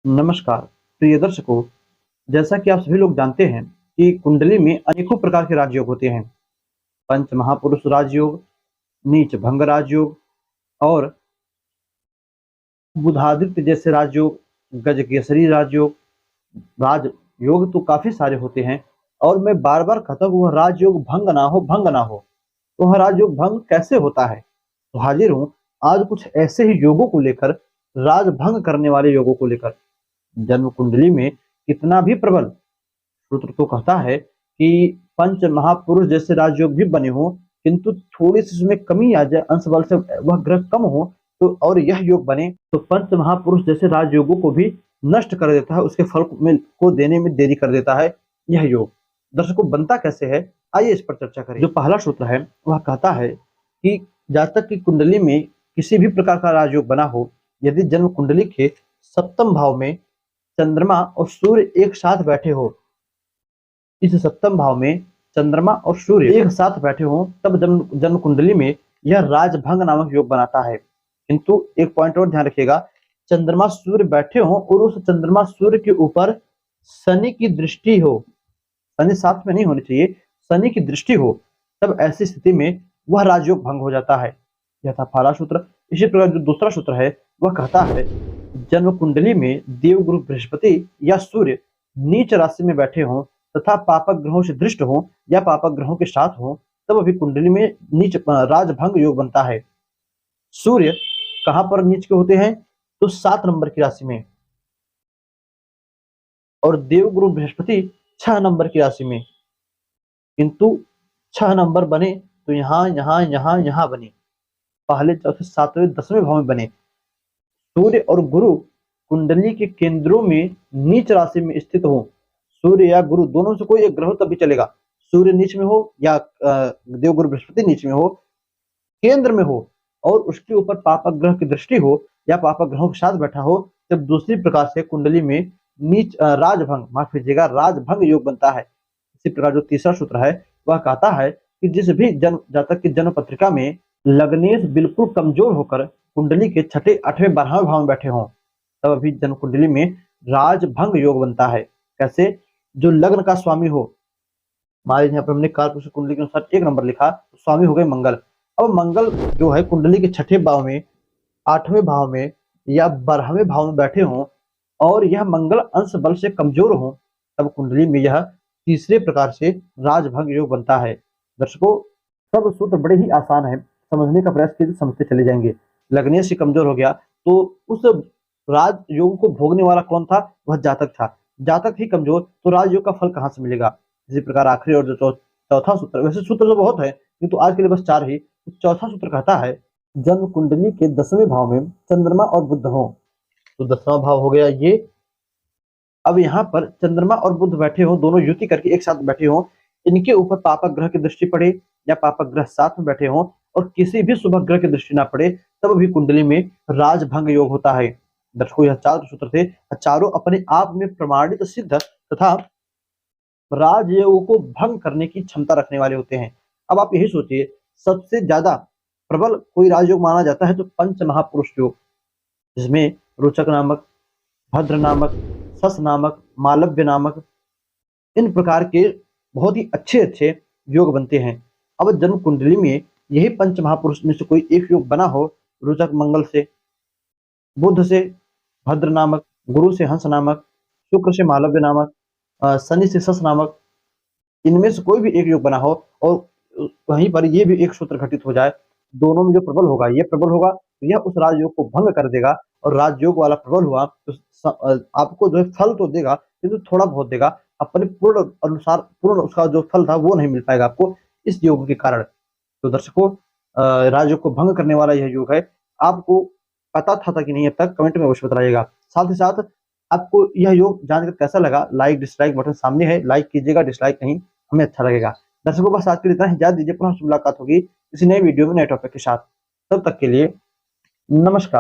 नमस्कार प्रिय दर्शकों। जैसा कि आप सभी लोग जानते हैं कि कुंडली में अनेकों प्रकार के राजयोग होते हैं। पंच महापुरुष राजयोग, नीच भंग राजयोग और बुधादित्य जैसे राजयोग, गजकेसरी राजयोग। राजयोग तो काफी सारे होते हैं और मैं बार बार कहता हूँ वह राजयोग भंग ना हो, भंग ना हो। तो वह राजयोग भंग कैसे होता है? तो हाजिर हूँ आज कुछ ऐसे ही योगों को लेकर, राज भंग करने वाले योगों को लेकर। जन्म कुंडली में कितना भी प्रबल सूत्र तो कहता है कि पंच महापुरुष जैसे राजयोग भी बने हों, किंतु थोड़ी सी उसमें कमी आ जाए, अंश बल से वह ग्रह कम हो तो और यह योग बने तो पंच महापुरुष जैसे राजयोगों को भी नष्ट कर देता है, उसके फल को देने में देरी कर देता है यह योग। दर्शकों, बनता कैसे है, आइए इस पर चर्चा करें। जो पहला सूत्र है वह कहता है कि जातक की कुंडली में किसी भी प्रकार का राजयोग बना हो, यदि जन्म कुंडली के सप्तम भाव में चंद्रमा और सूर्य एक साथ बैठे हो, इस सप्तम भाव में चंद्रमा और सूर्य एक साथ बैठे हों, तब जन्म कुंडली में यह राजभंग नामक योग बनाता है। किंतु एक पॉइंट और ध्यान रखिएगा, चंद्रमा सूर्य बैठे हों और उस चंद्रमा सूर्य के ऊपर शनि की दृष्टि हो, शनि साथ में नहीं होनी चाहिए, शनि की दृष्टि हो, तब ऐसी स्थिति में वह राजयोग भंग हो जाता है। यह था पहला सूत्र। इसी प्रकार जो दूसरा सूत्र है वह कहता है जन्म कुंडली में देवगुरु बृहस्पति या सूर्य नीच राशि में बैठे हों तथा पापक ग्रहों से दृष्ट हों या पापक ग्रहों के साथ हों, तब अभी कुंडली में नीच राजभंग योग बनता है। सूर्य कहां पर नीच के होते हैं? तो 7 नंबर की राशि में, और देवगुरु बृहस्पति 6 नंबर की राशि में। किंतु 6 नंबर बने तो यहाँ यहाँ यहाँ यहाँ बने, पहले चौथे सातवें 10वें भाव में बने। सूर्य और गुरु कुंडली के केंद्रों में नीच राशि में स्थित हो, सूर्य या गुरु दोनों से कोई एक ग्रह तभी चलेगा, सूर्य नीच में हो या देवगुरु बृहस्पति नीच में हो, केंद्र में हो और उसके ऊपर पापक ग्रह की दृष्टि हो या पापक ग्रहों के साथ बैठा हो, तब दूसरी प्रकार से कुंडली में नीच राजभंग, माफ कीजिएगा, राजभंग योग बनता है। इसी प्रकार जो तीसरा सूत्र है वह कहता है कि जिस भी जातक की जन्म पत्रिका में लग्नेश बिल्कुल कमजोर होकर कुंडली के छठे 8वें 12वें भाव में बैठे हों, तब अभी जन्म कुंडली में राजभंग योग बनता है। कैसे? जो लग्न का स्वामी हो, मान लीजिए यहाँ पर हमने कालपुरुष कुंडली के अनुसार 1 नंबर लिखा, तो स्वामी हो गए मंगल। अब मंगल जो है कुंडली के छठे भाव में, 8वें भाव में या 12वें भाव में बैठे हों और यह मंगल अंश बल से कमजोर हो, तब कुंडली में यह तीसरे प्रकार से राजभंग योग बनता है। दर्शकों, सब सूत्र बड़े ही आसान है, समझने का प्रयास कीजिए, समझते चले जाएंगे। लगने से कमजोर हो गया तो उस राजयोग को भोगने वाला कौन था? वह जातक था। जातक ही कमजोर तो राजयोग का फल कहां से मिलेगा? इसी प्रकार आखिरी और जो चौथा सूत्र, वैसे सूत्र तो बहुत है किंतु आज के लिए बस 4 ही। चौथा सूत्र कहता है जन्म कुंडली के 10वें भाव में चंद्रमा और बुध हो, तो 10वां भाव हो गया ये। अब यहाँ पर चंद्रमा और बुध बैठे हो, दोनों युति करके एक साथ बैठे हो, इनके ऊपर पापक ग्रह की दृष्टि पड़े या पापक ग्रह साथ में बैठे हो और किसी भी शुभ ग्रह की दृष्टि ना पड़े, तब भी कुंडली में राजभंग योग होता है। दर्शकों, यह 4 सूत्र थे, चारों अपने आप में प्रमाणित, सिद्ध तथा राजयोग को भंग करने की क्षमता रखने वाले होते हैं। अब आप यही सोचिए, सबसे ज्यादा प्रबल कोई राजयोग माना जाता है तो पंच महापुरुष योग, जिसमें रोचक नामक, भद्र नामक, सस नामक, मालव्य नामक, इन प्रकार के बहुत ही अच्छे अच्छे योग बनते हैं। अब जन्म कुंडली में यही पंच महापुरुष में से कोई एक योग बना हो, रोचक मंगल से, बुध से भद्र नामक, गुरु से हंस नामक, शुक्र से मालव्य नामक, शनि से सस नामक, इनमें से कोई भी एक योग बना हो और वहीं पर ये भी एक सूत्र घटित हो जाए, दोनों में जो प्रबल होगा, ये प्रबल होगा तो यह उस राजयोग को भंग कर देगा, और राजयोग वाला प्रबल हुआ तो आपको जो है फल तो देगा किंतु थोड़ा बहुत देगा, अपने पूर्ण अनुसार पूर्ण उसका जो फल था वो नहीं मिल पाएगा आपको इस योग के कारण। तो दर्शकों, राजयोग को भंग करने वाला यह योग है। आपको पता था कि नहीं अब तक? कमेंट में अवश्य बताइएगा। साथ ही साथ आपको यह योग जानकर कैसा लगा? लाइक डिसलाइक बटन सामने है, लाइक कीजिएगा, डिसलाइक नहीं, हमें अच्छा लगेगा। दर्शकों, बस आज के लिए इतना ही, इजाजत दीजिए, पुनः मुलाकात होगी किसी नए वीडियो में नए टॉपिक के साथ। तब तक के लिए नमस्कार।